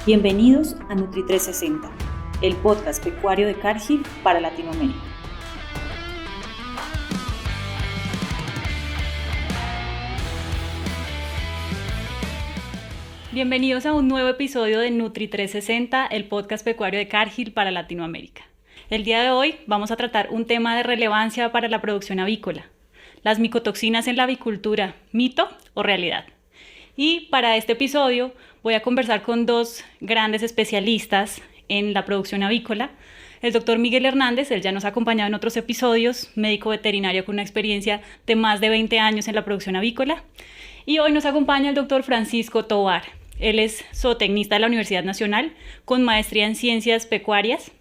Bienvenidos a Nutri360, el podcast pecuario de Cargill para Latinoamérica. Bienvenidos a un nuevo episodio de Nutri360, el podcast pecuario de Cargill para Latinoamérica. El día de hoy vamos a tratar un tema de relevancia para la producción avícola: las micotoxinas en la avicultura, ¿mito o realidad? Y para este episodio voy a conversar con dos grandes especialistas en la producción avícola. El doctor Miguel Hernández, él ya nos ha acompañado en otros episodios, médico veterinario con una experiencia de más de 20 años en la producción avícola. Y hoy nos acompaña el doctor Francisco Tovar. Él es zootecnista de la Universidad Nacional con maestría en ciencias pecuarias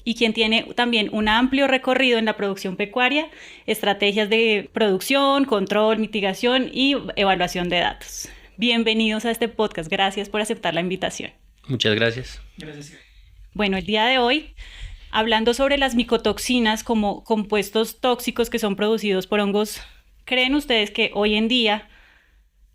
y quien tiene también un amplio recorrido en la producción pecuaria, estrategias de producción, control, mitigación y evaluación de datos. Bienvenidos a este podcast. Gracias por aceptar la invitación. Muchas gracias. Gracias. Bueno, el día de hoy, hablando sobre las micotoxinas como compuestos tóxicos que son producidos por hongos, ¿creen ustedes que hoy en día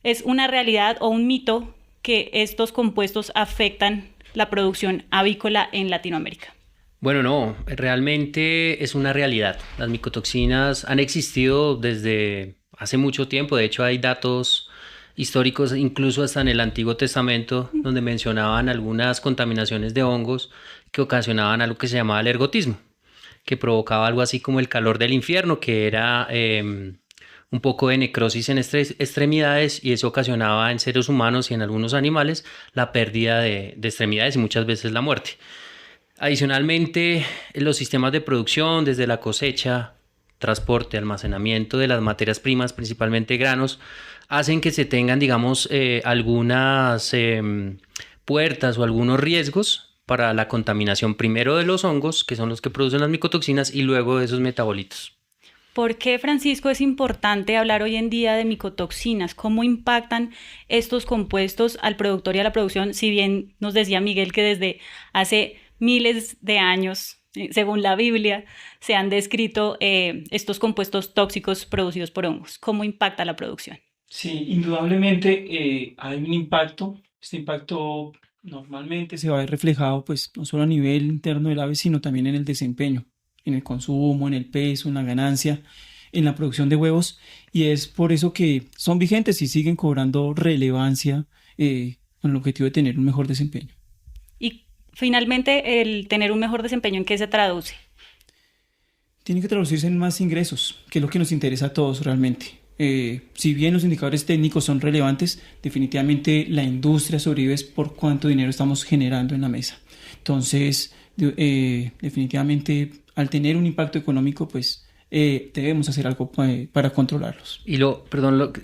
es una realidad o un mito que estos compuestos afectan la producción avícola en Latinoamérica? Bueno, no, realmente es una realidad. Las micotoxinas han existido desde hace mucho tiempo. De hecho, hay datos históricos, incluso hasta en el Antiguo Testamento, donde mencionaban algunas contaminaciones de hongos que ocasionaban algo que se llamaba el ergotismo, que provocaba algo así como el calor del infierno, que era un poco de necrosis en extremidades, y eso ocasionaba en seres humanos y en algunos animales la pérdida de extremidades y muchas veces la muerte. Adicionalmente, los sistemas de producción, desde la cosecha, transporte, almacenamiento de las materias primas, principalmente granos, hacen que se tengan, digamos, algunas puertas o algunos riesgos para la contaminación, primero de los hongos, que son los que producen las micotoxinas, y luego de esos metabolitos. ¿Por qué, Francisco, es importante hablar hoy en día de micotoxinas? ¿Cómo impactan estos compuestos al productor y a la producción? Si bien nos decía Miguel que desde hace miles de años, según la Biblia, se han descrito estos compuestos tóxicos producidos por hongos. ¿Cómo impacta la producción? Sí, indudablemente hay un impacto. Este impacto normalmente se va a ver reflejado pues no solo a nivel interno del ave, sino también en el desempeño, en el consumo, en el peso, en la ganancia, en la producción de huevos, y es por eso que son vigentes y siguen cobrando relevancia con el objetivo de tener un mejor desempeño. Y finalmente, el tener un mejor desempeño, ¿en qué se traduce? Tiene que traducirse en más ingresos, que es lo que nos interesa a todos realmente. Si bien los indicadores técnicos son relevantes, definitivamente la industria sobrevive por cuánto dinero estamos generando en la mesa. Entonces, definitivamente, al tener un impacto económico, pues debemos hacer algo para controlarlos. Y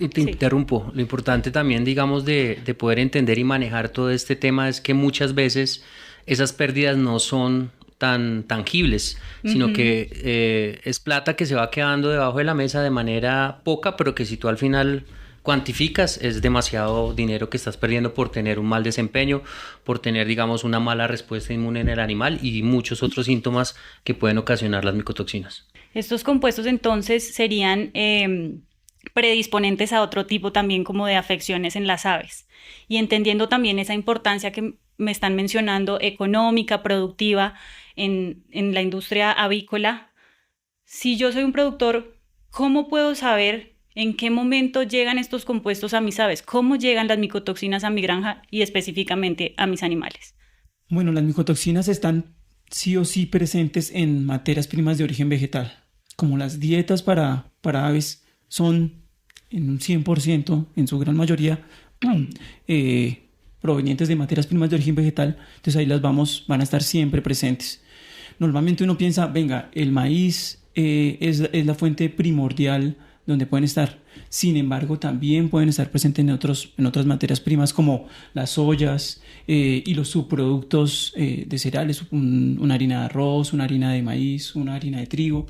te interrumpo, lo importante también, digamos, de poder entender y manejar todo este tema es que muchas veces esas pérdidas no son tan tangibles, sino que es plata que se va quedando debajo de la mesa de manera poca, pero que si tú al final cuantificas, es demasiado dinero que estás perdiendo por tener un mal desempeño, por tener, digamos, una mala respuesta inmune en el animal y muchos otros síntomas que pueden ocasionar las micotoxinas. Estos compuestos entonces serían predisponentes a otro tipo también como de afecciones en las aves. Y entendiendo también esa importancia que me están mencionando, económica, productiva, en la industria avícola, si yo soy un productor, ¿cómo puedo saber en qué momento llegan estos compuestos a mis aves? ¿Cómo llegan las micotoxinas a mi granja y específicamente a mis animales? Bueno, las micotoxinas están sí o sí presentes en materias primas de origen vegetal. Como las dietas para aves son en un 100%, en su gran mayoría, provenientes de materias primas de origen vegetal, entonces ahí van a estar siempre presentes. Normalmente uno piensa, venga, el maíz es la fuente primordial donde pueden estar. Sin embargo, también pueden estar presentes en otras materias primas como las soyas y los subproductos de cereales, una harina de arroz, una harina de maíz, una harina de trigo.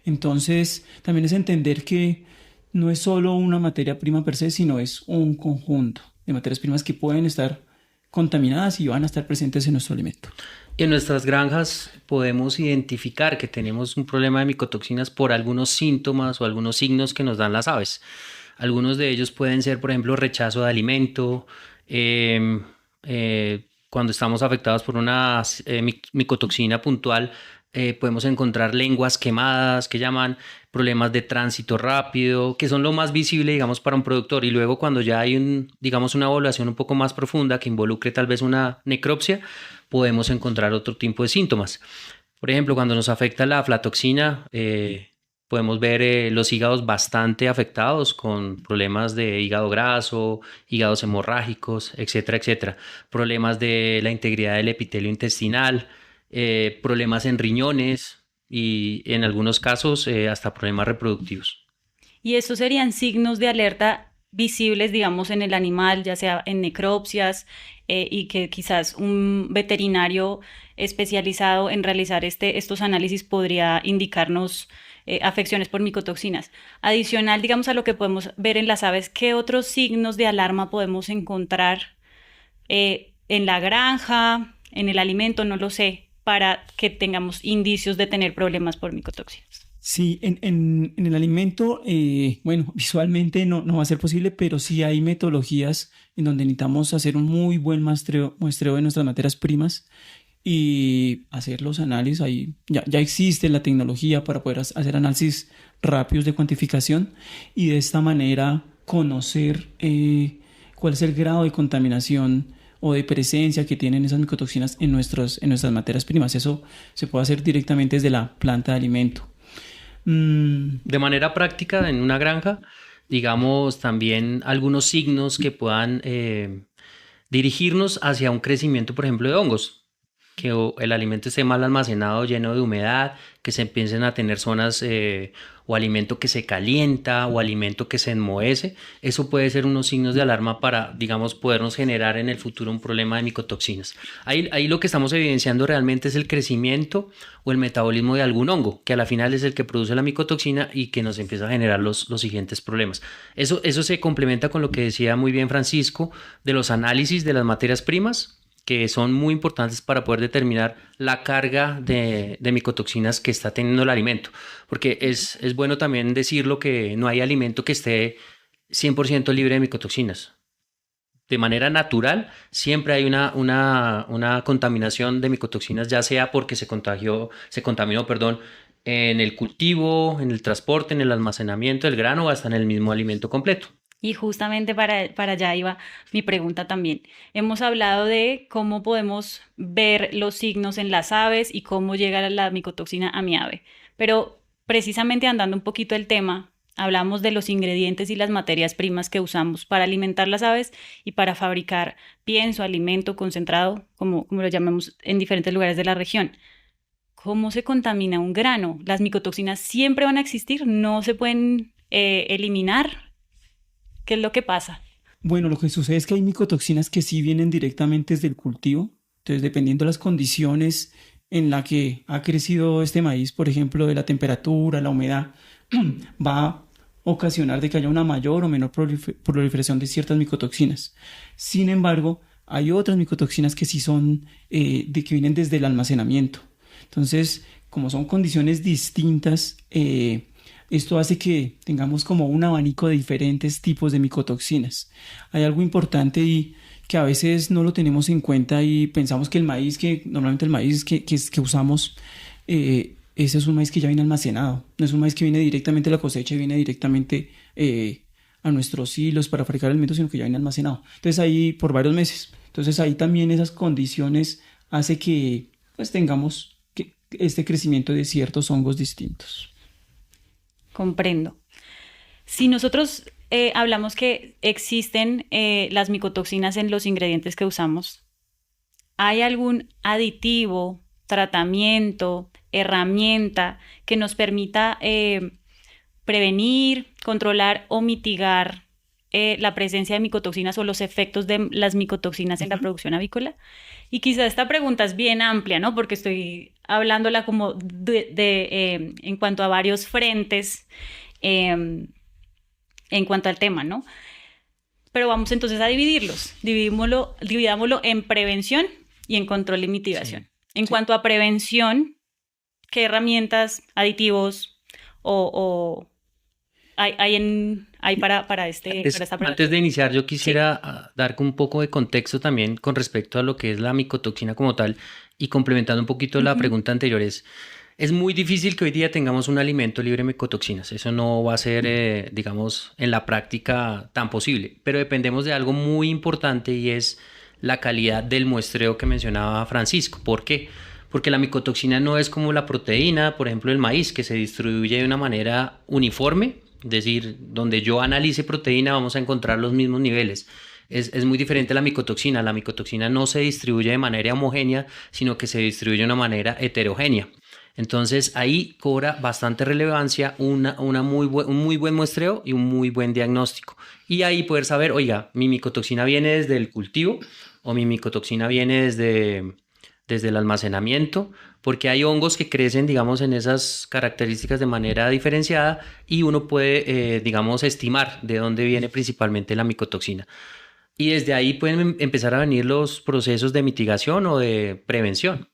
Entonces, también es entender que no es solo una materia prima per se, sino es un conjunto de materias primas que pueden estar contaminadas y van a estar presentes en nuestro alimento. En nuestras granjas podemos identificar que tenemos un problema de micotoxinas por algunos síntomas o algunos signos que nos dan las aves. Algunos de ellos pueden ser, por ejemplo, rechazo de alimento, cuando estamos afectados por una micotoxina puntual, podemos encontrar lenguas quemadas, que llaman problemas de tránsito rápido, que son lo más visible, digamos, para un productor. Y luego cuando ya hay digamos, una evaluación un poco más profunda que involucre tal vez una necropsia, podemos encontrar otro tipo de síntomas. Por ejemplo, cuando nos afecta la aflatoxina, podemos ver los hígados bastante afectados con problemas de hígado graso, hígados hemorrágicos, etcétera, etcétera. Problemas de la integridad del epitelio intestinal, problemas en riñones y en algunos casos hasta problemas reproductivos. Y estos serían signos de alerta visibles, digamos, en el animal, ya sea en necropsias, y que quizás un veterinario especializado en realizar estos análisis podría indicarnos afecciones por micotoxinas. Adicional, digamos, a lo que podemos ver en las aves, ¿qué otros signos de alarma podemos encontrar en la granja, en el alimento, no lo sé, para que tengamos indicios de tener problemas por micotoxinas? Sí, en el alimento, bueno, visualmente no va a ser posible, pero sí hay metodologías en donde necesitamos hacer un muy buen muestreo de nuestras materias primas y hacer los análisis. Ahí ya existe la tecnología para poder hacer análisis rápidos de cuantificación y de esta manera conocer cuál es el grado de contaminación o de presencia que tienen esas micotoxinas en nuestras materias primas. Eso se puede hacer directamente desde la planta de alimento. De manera práctica, en una granja, digamos, también algunos signos que puedan dirigirnos hacia un crecimiento, por ejemplo, de hongos. Que el alimento esté mal almacenado, lleno de humedad, que se empiecen a tener zonas o alimento que se calienta o alimento que se enmohece. Eso puede ser unos signos de alarma para, digamos, podernos generar en el futuro un problema de micotoxinas. Ahí lo que estamos evidenciando realmente es el crecimiento o el metabolismo de algún hongo, que a la final es el que produce la micotoxina y que nos empieza a generar los siguientes problemas. Eso se complementa con lo que decía muy bien Francisco de los análisis de las materias primas, que son muy importantes para poder determinar la carga de micotoxinas que está teniendo el alimento. Porque es bueno también decirlo que no hay alimento que esté 100% libre de micotoxinas. De manera natural, siempre hay una contaminación de micotoxinas, ya sea porque se contaminó, en el cultivo, en el transporte, en el almacenamiento del grano o hasta en el mismo alimento completo. Y justamente para allá iba mi pregunta también. Hemos hablado de cómo podemos ver los signos en las aves y cómo llega la micotoxina a mi ave. Pero precisamente andando un poquito el tema, hablamos de los ingredientes y las materias primas que usamos para alimentar las aves y para fabricar pienso, alimento concentrado, como lo llamamos en diferentes lugares de la región. ¿Cómo se contamina un grano? ¿Las micotoxinas siempre van a existir? ¿No se pueden eliminar? ¿Qué es lo que pasa? Bueno, lo que sucede es que hay micotoxinas que sí vienen directamente desde el cultivo. Entonces, dependiendo de las condiciones en las que ha crecido este maíz, por ejemplo, de la temperatura, la humedad, va a ocasionar de que haya una mayor o menor proliferación de ciertas micotoxinas. Sin embargo, hay otras micotoxinas que sí son que vienen desde el almacenamiento. Entonces, como son condiciones distintas, esto hace que tengamos como un abanico de diferentes tipos de micotoxinas. Hay algo importante y que a veces no lo tenemos en cuenta y pensamos que normalmente el maíz que usamos, ese es un maíz que ya viene almacenado. No es un maíz que viene directamente de la cosecha y viene directamente a nuestros hilos para fabricar alimentos, sino que ya viene almacenado. Entonces ahí por varios meses. Entonces ahí también esas condiciones hace que pues tengamos este crecimiento de ciertos hongos distintos. Comprendo. Si nosotros hablamos que existen las micotoxinas en los ingredientes que usamos, ¿hay algún aditivo, tratamiento, herramienta que nos permita prevenir, controlar o mitigar la presencia de micotoxinas o los efectos de las micotoxinas en la producción avícola? Y quizá esta pregunta es bien amplia, ¿no? Porque estoy hablándola como en cuanto a varios frentes en cuanto al tema, ¿no? Pero vamos entonces a dividirlos. Dividámoslo en prevención y en control y mitigación. En cuanto a prevención, ¿qué herramientas, aditivos o hay en hay para esta Antes de iniciar, yo quisiera dar un poco de contexto también con respecto a lo que es la micotoxina como tal y complementando un poquito la pregunta anterior. Es muy difícil que hoy día tengamos un alimento libre de micotoxinas. Eso no va a ser, digamos, en la práctica tan posible. Pero dependemos de algo muy importante y es la calidad del muestreo que mencionaba Francisco. ¿Por qué? Porque la micotoxina no es como la proteína, por ejemplo, el maíz, que se distribuye de una manera uniforme. Es decir, donde yo analice proteína vamos a encontrar los mismos niveles. Es muy diferente a la micotoxina. La micotoxina no se distribuye de manera homogénea, sino que se distribuye de una manera heterogénea. Entonces ahí cobra bastante relevancia un muy buen muestreo y un muy buen diagnóstico. Y ahí poder saber, oiga, mi micotoxina viene desde el cultivo o mi micotoxina viene desde el almacenamiento, porque hay hongos que crecen, digamos, en esas características de manera diferenciada y uno puede, digamos, estimar de dónde viene principalmente la micotoxina. Y desde ahí pueden empezar a venir los procesos de mitigación o de prevención.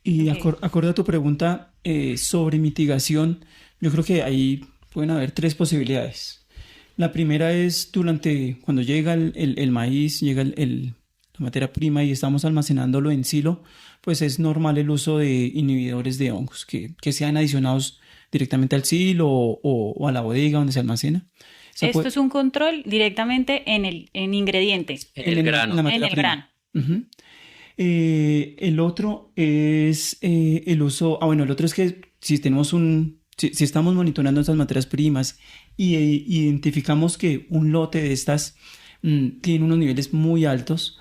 Y acorde a tu pregunta sobre mitigación, yo creo que ahí pueden haber 3 posibilidades. La primera es cuando llega el maíz, llega la materia prima y estamos almacenándolo en silo, pues es normal el uso de inhibidores de hongos que sean adicionados directamente al silo o a la bodega donde se almacena. Esto es un control directamente en ingredientes. En el grano. En el grano. Uh-huh. El otro es el uso. El otro es que si estamos monitoreando estas materias primas y identificamos que un lote de estas tiene unos niveles muy altos,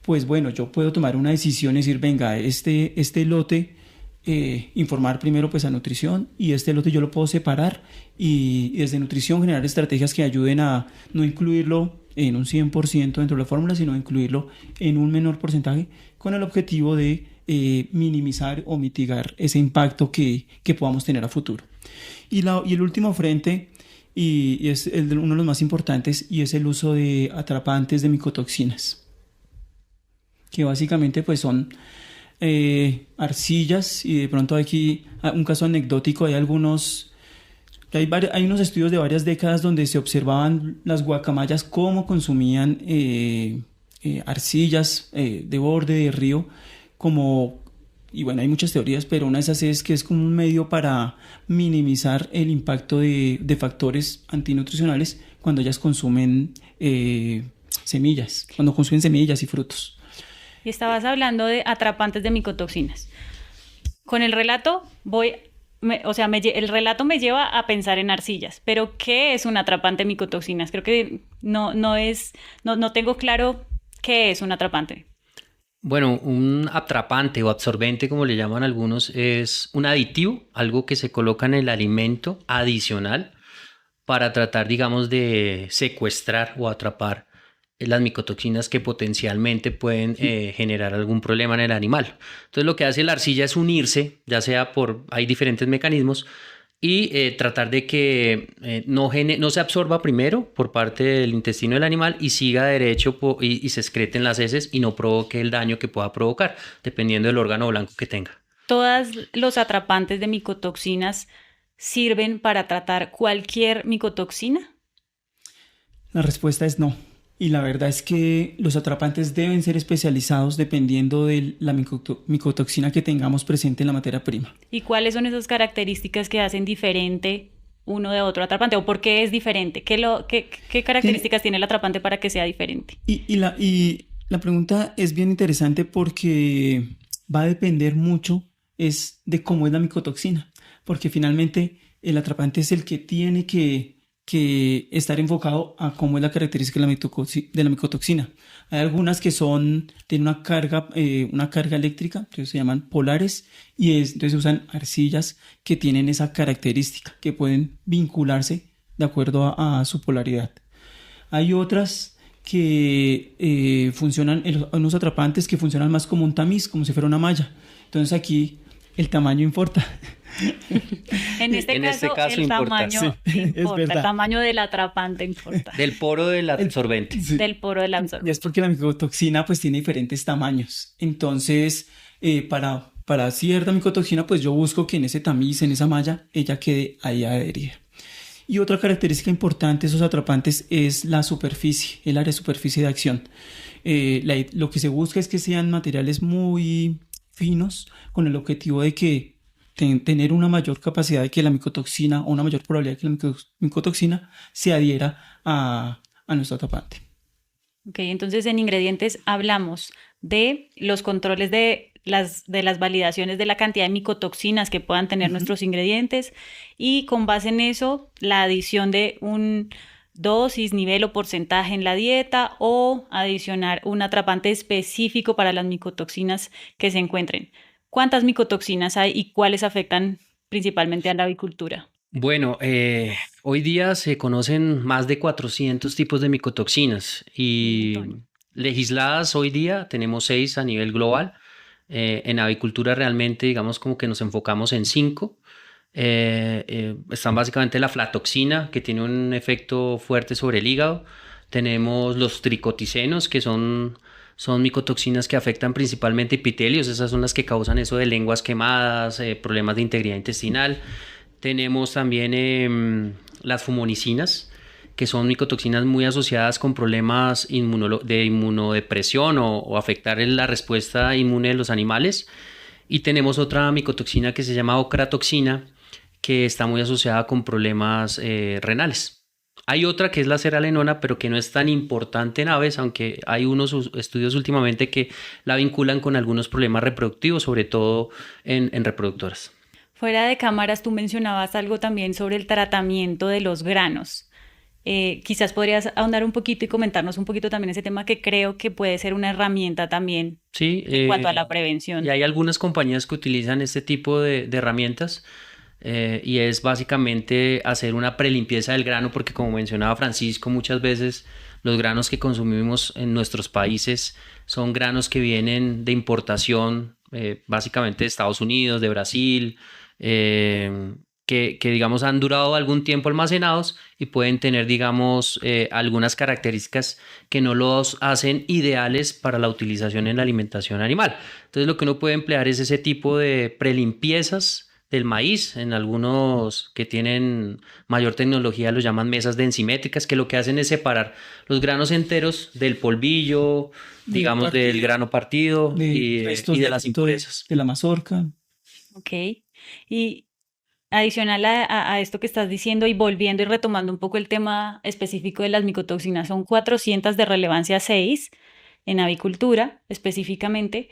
pues bueno, yo puedo tomar una decisión y decir, venga, este lote, informar primero pues a nutrición, y este lote yo lo puedo separar y desde nutrición generar estrategias que ayuden a no incluirlo en un 100% dentro de la fórmula, sino incluirlo en un menor porcentaje con el objetivo de minimizar o mitigar ese impacto que podamos tener a futuro. Y el último frente, y es uno de los más importantes, y es el uso de atrapantes de micotoxinas, que básicamente pues son arcillas, y de pronto aquí un caso anecdótico, hay unos estudios de varias décadas donde se observaban las guacamayas cómo consumían arcillas de borde de río, y bueno, hay muchas teorías, pero una de esas es que es como un medio para minimizar el impacto de factores antinutricionales cuando ellas consumen semillas y frutos. Y estabas hablando de atrapantes de micotoxinas. Con el relato el relato me lleva a pensar en arcillas, pero ¿qué es un atrapante de micotoxinas? Creo que no tengo claro qué es un atrapante. Bueno, un atrapante o absorbente, como le llaman algunos, es un aditivo, algo que se coloca en el alimento adicional para tratar, digamos, de secuestrar o atrapar las micotoxinas que potencialmente pueden generar algún problema en el animal. Entonces lo que hace la arcilla es unirse, ya sea hay diferentes mecanismos, y tratar de que no se absorba primero por parte del intestino del animal y siga derecho y se excreten las heces y no provoque el daño que pueda provocar, dependiendo del órgano blanco que tenga. ¿Todos los atrapantes de micotoxinas sirven para tratar cualquier micotoxina? La respuesta es no. Y la verdad es que los atrapantes deben ser especializados dependiendo de la micotoxina que tengamos presente en la materia prima. ¿Y cuáles son esas características que hacen diferente uno de otro atrapante? ¿O por qué es diferente? ¿Qué características tiene el atrapante para que sea diferente? Y la pregunta es bien interesante porque va a depender mucho de cómo es la micotoxina. Porque finalmente el atrapante es el que tiene que estar enfocado a cómo es la característica de la micotoxina. Hay algunas que tienen una carga eléctrica, que se llaman polares, y entonces se usan arcillas que tienen esa característica, que pueden vincularse de acuerdo a su polaridad. Hay otras que funcionan, unos atrapantes que funcionan más como un tamiz, como si fuera una malla. Entonces aquí el tamaño importa. En este caso el tamaño importa, el tamaño del atrapante importa. Del poro del absorbente. Sí. Del poro del absorbente. Y es porque la micotoxina pues tiene diferentes tamaños. Entonces, para cierta micotoxina, pues yo busco que en ese tamiz, en esa malla, ella quede ahí adherida. Y otra característica importante de esos atrapantes es la superficie, el área de superficie de acción. Lo que se busca es que sean materiales muy finos con el objetivo de que tener una mayor capacidad de que la micotoxina o una mayor probabilidad de que la micotoxina se adhiera a nuestro atrapante. Ok, entonces en ingredientes hablamos de los controles de las validaciones de la cantidad de micotoxinas que puedan tener nuestros ingredientes y con base en eso la adición de un dosis, nivel o porcentaje en la dieta o adicionar un atrapante específico para las micotoxinas que se encuentren. ¿Cuántas micotoxinas hay y cuáles afectan principalmente a la avicultura? Bueno, hoy día se conocen más de 400 tipos de micotoxinas y legisladas hoy día tenemos 6 a nivel global. En avicultura realmente digamos como que nos enfocamos en 5. Están básicamente la aflatoxina, que tiene un efecto fuerte sobre el hígado. Tenemos los tricoticenos, que son micotoxinas que afectan principalmente epitelios. Esas son las que causan eso de lenguas quemadas, problemas de integridad intestinal. Tenemos también las fumonicinas, que son micotoxinas muy asociadas con problemas de inmunodepresión o afectar la respuesta inmune de los animales. Y tenemos otra micotoxina que se llama ocratoxina, que está muy asociada con problemas renales. Hay otra que es la seralenona, pero que no es tan importante en aves, aunque hay unos estudios últimamente que la vinculan con algunos problemas reproductivos, sobre todo en reproductoras. Fuera de cámaras, tú mencionabas algo también sobre el tratamiento de los granos. Quizás podrías ahondar un poquito y comentarnos un poquito también ese tema que creo que puede ser una herramienta también en cuanto a la prevención. Y hay algunas compañías que utilizan este tipo de herramientas y es básicamente hacer una prelimpieza del grano, porque como mencionaba Francisco, muchas veces los granos que consumimos en nuestros países son granos que vienen de importación, básicamente de Estados Unidos, de Brasil, que digamos han durado algún tiempo almacenados y pueden tener digamos algunas características que no los hacen ideales para la utilización en la alimentación animal. Entonces lo que uno puede emplear es ese tipo de prelimpiezas del maíz. En algunos que tienen mayor tecnología los llaman mesas densimétricas, que lo que hacen es separar los granos enteros del polvillo, digamos del grano partido y de las impurezas. De la mazorca. Ok. Y adicional a esto que estás diciendo y volviendo y retomando un poco el tema específico de las micotoxinas, son 400 de relevancia 6 en avicultura específicamente.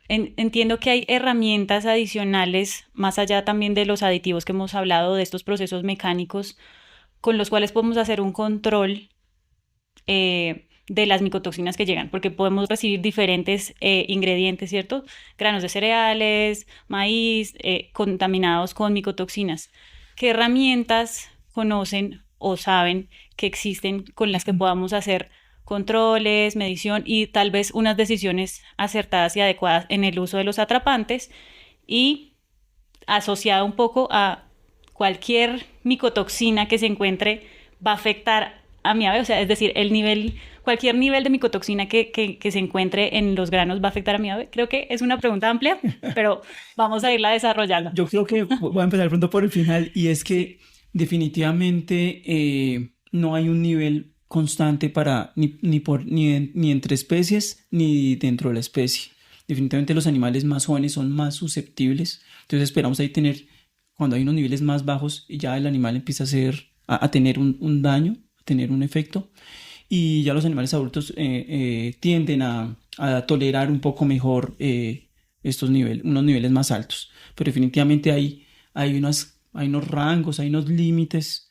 Entiendo que hay herramientas adicionales, más allá también de los aditivos que hemos hablado, de estos procesos mecánicos, con los cuales podemos hacer un control de las micotoxinas que llegan, porque podemos recibir diferentes ingredientes, ¿cierto? Granos de cereales, maíz, contaminados con micotoxinas. ¿Qué herramientas conocen o saben que existen con las que podamos hacer controles, medición y tal vez unas decisiones acertadas y adecuadas en el uso de los atrapantes y asociado un poco a cualquier micotoxina que se encuentre va a afectar a mi ave? O sea, es decir, cualquier nivel de micotoxina que se encuentre en los granos va a afectar a mi ave. Creo que es una pregunta amplia, pero vamos a irla desarrollando. Yo creo que voy a empezar pronto por el final, y es que definitivamente no hay un nivel constante para ni entre especies ni dentro de la especie. Definitivamente los animales más jóvenes son más susceptibles, entonces esperamos ahí tener, cuando hay unos niveles más bajos, ya el animal empieza a tener un daño, a tener un efecto, y ya los animales adultos tienden a tolerar un poco mejor unos niveles más altos. Pero definitivamente hay unos rangos, hay unos límites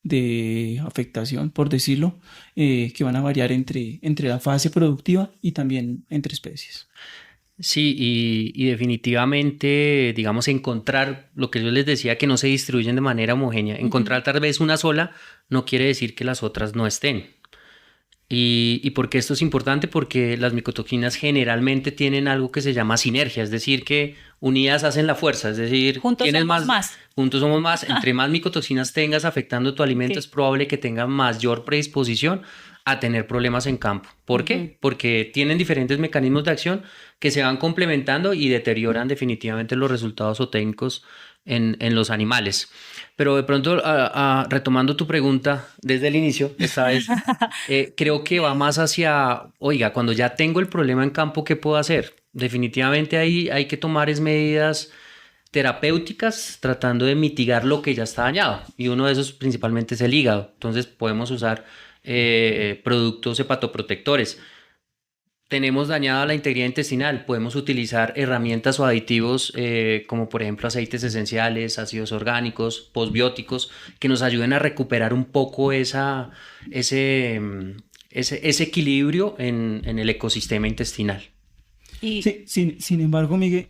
de afectación, por decirlo, que van a variar entre la fase productiva y también entre especies. Sí, y definitivamente, digamos, encontrar lo que yo les decía, que no se distribuyen de manera homogénea. Encontrar tal vez una sola no quiere decir que las otras no estén. ¿Y por qué esto es importante? Porque las micotoxinas generalmente tienen algo que se llama sinergia, es decir, que unidas hacen la fuerza, es decir, Juntos tienes somos más. juntos somos más, entre más micotoxinas tengas afectando tu alimento, Sí. es probable que tengas mayor predisposición a tener problemas en campo. ¿Por qué? Porque tienen diferentes mecanismos de acción que se van complementando y deterioran definitivamente los resultados o técnicos en los animales. Pero de pronto, retomando tu pregunta desde el inicio, esta vez, creo que va más hacia, oiga, cuando ya tengo el problema en campo, ¿qué puedo hacer? Definitivamente ahí hay que tomar medidas terapéuticas tratando de mitigar lo que ya está dañado. Y uno de esos principalmente es el hígado. Entonces podemos usar productos hepatoprotectores. Tenemos dañada la integridad intestinal, podemos utilizar herramientas o aditivos como por ejemplo aceites esenciales, ácidos orgánicos, postbióticos, que nos ayuden a recuperar un poco ese equilibrio en el ecosistema intestinal. Y Sí, sin embargo, Miguel,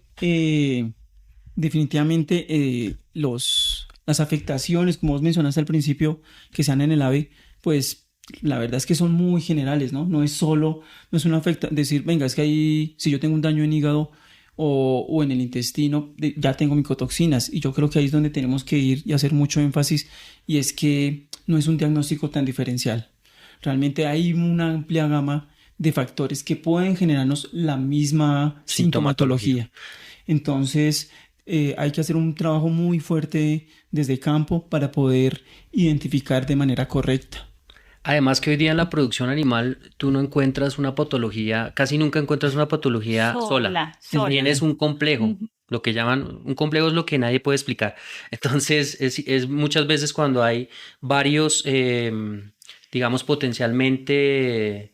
definitivamente las afectaciones, como vos mencionaste al principio, que se dan en el ave, pues la verdad es que son muy generales, ¿no? No es una decir, venga, es que ahí, si yo tengo un daño en hígado o en el intestino, ya tengo micotoxinas. Y yo creo que ahí es donde tenemos que ir y hacer mucho énfasis, y es que no es un diagnóstico tan diferencial. Realmente hay una amplia gama de factores que pueden generarnos la misma sintomatología. Entonces, hay que hacer un trabajo muy fuerte desde campo para poder identificar de manera correcta. Además que hoy día en la producción animal tú no encuentras una patología, casi nunca encuentras una patología sola. Tienes un complejo. Ujú. Lo que llaman un complejo es lo que nadie puede explicar. Entonces es muchas veces cuando hay varios, digamos, potencialmente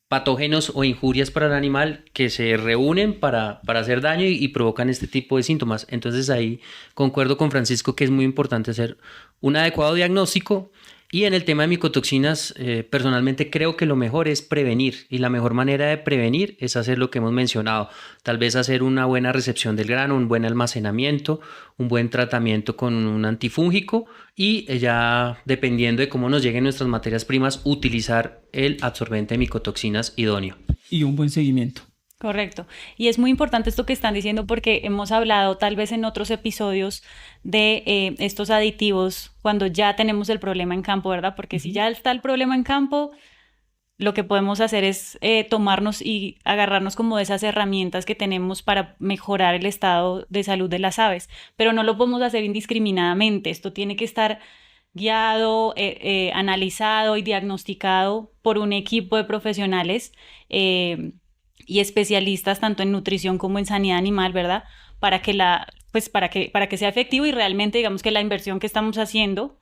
patógenos o injurias para el animal que se reúnen para hacer daño y provocan este tipo de síntomas. Entonces ahí concuerdo con Francisco que es muy importante hacer un adecuado diagnóstico. Y en el tema de micotoxinas, personalmente creo que lo mejor es prevenir, y la mejor manera de prevenir es hacer lo que hemos mencionado, tal vez hacer una buena recepción del grano, un buen almacenamiento, un buen tratamiento con un antifúngico y ya dependiendo de cómo nos lleguen nuestras materias primas, utilizar el absorbente de micotoxinas idóneo. Y un buen seguimiento. Correcto. Y es muy importante esto que están diciendo porque hemos hablado tal vez en otros episodios de estos aditivos cuando ya tenemos el problema en campo, ¿verdad? Porque si ya está el problema en campo, lo que podemos hacer es tomarnos y agarrarnos como de esas herramientas que tenemos para mejorar el estado de salud de las aves, pero no lo podemos hacer indiscriminadamente. Esto tiene que estar guiado, analizado y diagnosticado por un equipo de profesionales y especialistas tanto en nutrición como en sanidad animal, ¿verdad? Para que para que sea efectivo y realmente digamos que la inversión que estamos haciendo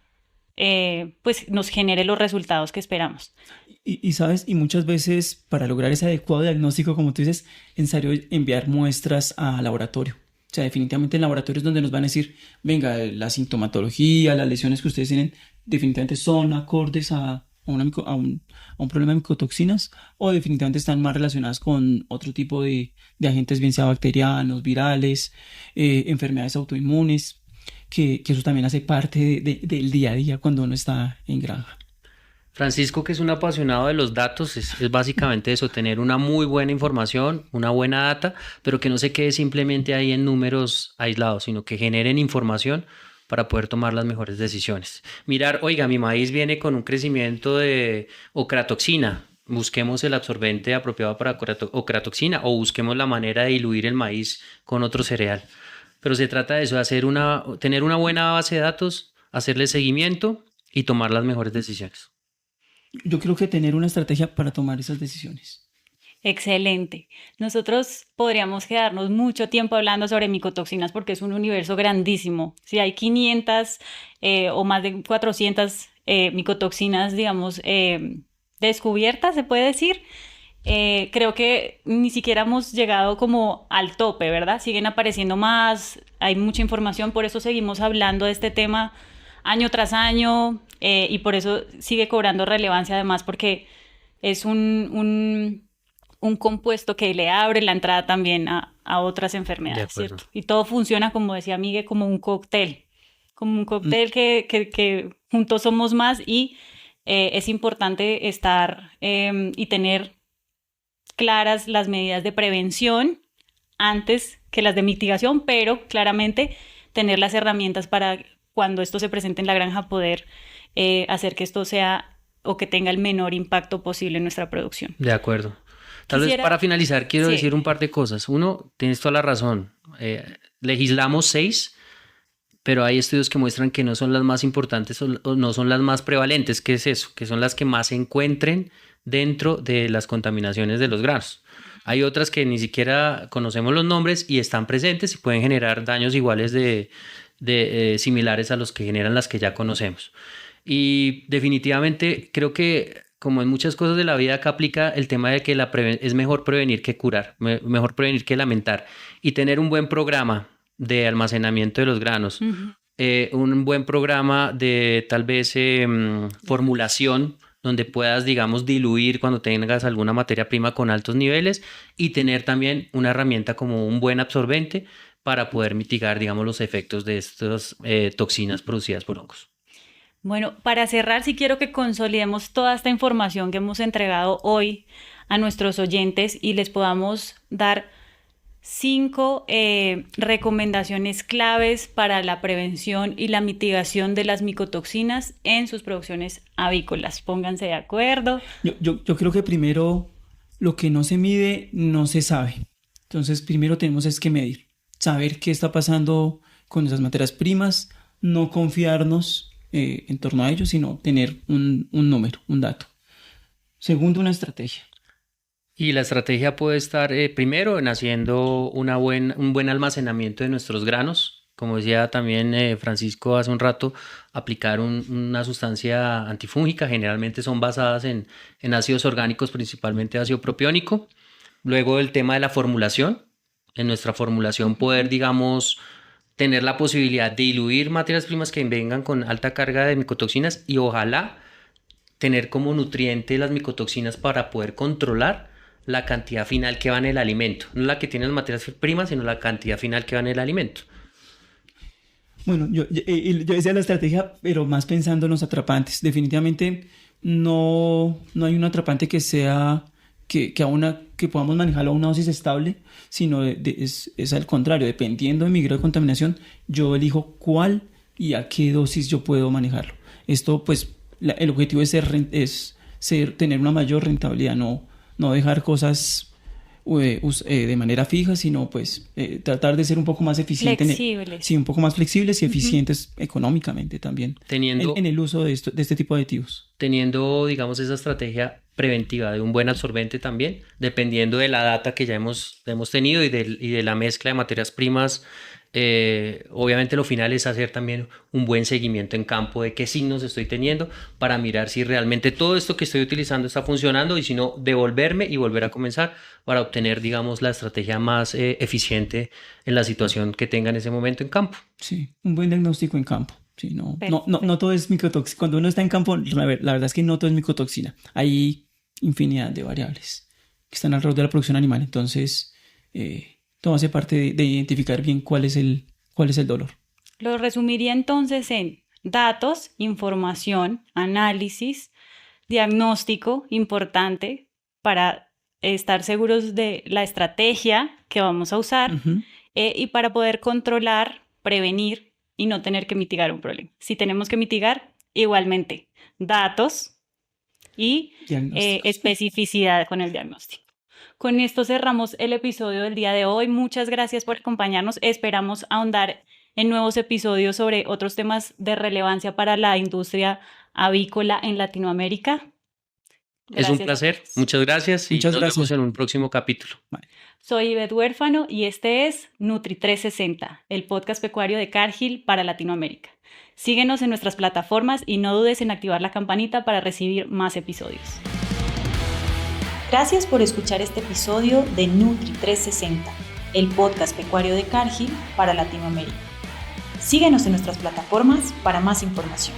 pues nos genere los resultados que esperamos. Y sabes, y muchas veces para lograr ese adecuado diagnóstico, como tú dices, es necesario enviar muestras a laboratorio. O sea, definitivamente en laboratorios donde nos van a decir, venga, la sintomatología, las lesiones que ustedes tienen, definitivamente son acordes a un problema de micotoxinas, o definitivamente están más relacionadas con otro tipo de agentes, bien sea bacterianos, virales, enfermedades autoinmunes, que eso también hace parte del día a día cuando uno está en granja. Francisco, que es un apasionado de los datos, es básicamente eso, tener una muy buena información, una buena data, pero que no se quede simplemente ahí en números aislados, sino que generen información para poder tomar las mejores decisiones. Mirar, oiga, mi maíz viene con un crecimiento de ocratoxina, busquemos el absorbente apropiado para ocratoxina o busquemos la manera de diluir el maíz con otro cereal. Pero se trata de eso, de tener una buena base de datos, hacerle seguimiento y tomar las mejores decisiones. Yo creo que tener una estrategia para tomar esas decisiones. Excelente. Nosotros podríamos quedarnos mucho tiempo hablando sobre micotoxinas porque es un universo grandísimo. Si hay 500 o más de 400 micotoxinas, digamos, descubiertas, se puede decir. Creo que ni siquiera hemos llegado como al tope, ¿verdad? Siguen apareciendo más, hay mucha información, por eso seguimos hablando de este tema año tras año y por eso sigue cobrando relevancia además porque es un compuesto que le abre la entrada también a otras enfermedades, ¿cierto? Y todo funciona, como decía Miguel, como un cóctel que juntos somos más y es importante estar y tener claras las medidas de prevención antes que las de mitigación, pero claramente tener las herramientas para cuando esto se presente en la granja poder hacer que esto sea o que tenga el menor impacto posible en nuestra producción. De acuerdo. Tal vez para finalizar quiero decir un par de cosas. Uno, tienes toda la razón. Legislamos 6, pero hay estudios que muestran que no son las más importantes o no son las más prevalentes. ¿Qué es eso? Que son las que más se encuentren dentro de las contaminaciones de los granos. Hay otras que ni siquiera conocemos los nombres y están presentes y pueden generar daños iguales similares a los que generan las que ya conocemos. Y definitivamente creo que, como en muchas cosas de la vida, acá aplica el tema de que es mejor prevenir que curar, mejor prevenir que lamentar. Y tener un buen programa de almacenamiento de los granos, un buen programa de tal vez formulación, donde puedas, digamos, diluir cuando tengas alguna materia prima con altos niveles, y tener también una herramienta como un buen absorbente para poder mitigar, digamos, los efectos de estas toxinas producidas por hongos. Bueno, para cerrar, sí quiero que consolidemos toda esta información que hemos entregado hoy a nuestros oyentes y les podamos dar 5 recomendaciones claves para la prevención y la mitigación de las micotoxinas en sus producciones avícolas. Pónganse de acuerdo. Yo creo que primero lo que no se mide no se sabe. Entonces primero tenemos es que medir, saber qué está pasando con esas materias primas, no confiarnos en torno a ello, sino tener un número, un dato. Segundo, una estrategia. Y la estrategia puede estar primero en haciendo un buen almacenamiento de nuestros granos. Como decía también Francisco hace un rato, aplicar una sustancia antifúngica. Generalmente son basadas en ácidos orgánicos, principalmente ácido propiónico. Luego el tema de la formulación. En nuestra formulación poder, digamos, tener la posibilidad de diluir materias primas que vengan con alta carga de micotoxinas y ojalá tener como nutriente las micotoxinas para poder controlar la cantidad final que va en el alimento. No la que tienen las materias primas, sino la cantidad final que va en el alimento. Bueno, yo decía la estrategia, pero más pensando en los atrapantes. Definitivamente no hay un atrapante que sea que podamos manejarlo a una dosis estable, sino es al contrario. Dependiendo de mi grado de contaminación, yo elijo cuál y a qué dosis yo puedo manejarlo. Esto, pues, el objetivo es tener una mayor rentabilidad, no dejar cosas de manera fija, sino pues tratar de ser un poco más eficiente. Flexibles. Sí, un poco más flexibles y eficientes económicamente también. En el uso de este tipo de aditivos. Teniendo, digamos, esa estrategia preventiva de un buen absorbente también, dependiendo de la data que ya hemos tenido y de la mezcla de materias primas. Obviamente lo final es hacer también un buen seguimiento en campo de qué signos estoy teniendo para mirar si realmente todo esto que estoy utilizando está funcionando y si no, devolverme y volver a comenzar para obtener, digamos, la estrategia más eficiente en la situación que tenga en ese momento en campo. Sí, un buen diagnóstico en campo. Sí, no todo es micotoxina. Cuando uno está en campo, la verdad es que no todo es micotoxina. Hay infinidad de variables que están alrededor de la producción animal. Entonces, todo hace parte de identificar bien cuál es el dolor. Lo resumiría entonces en datos, información, análisis, diagnóstico importante para estar seguros de la estrategia que vamos a usar y para poder controlar, prevenir y no tener que mitigar un problema. Si tenemos que mitigar, igualmente, datos y especificidad con el diagnóstico. Con esto cerramos el episodio del día de hoy. Muchas gracias por acompañarnos. Esperamos ahondar en nuevos episodios sobre otros temas de relevancia para la industria avícola en Latinoamérica. Gracias. Es un placer. Muchas gracias y nos vemos en un próximo capítulo. Vale. Soy Ivette Huérfano y este es Nutri 360, el podcast pecuario de Cargill para Latinoamérica. Síguenos en nuestras plataformas y no dudes en activar la campanita para recibir más episodios. Gracias por escuchar este episodio de Nutri 360, el podcast pecuario de Cargill para Latinoamérica. Síguenos en nuestras plataformas para más información.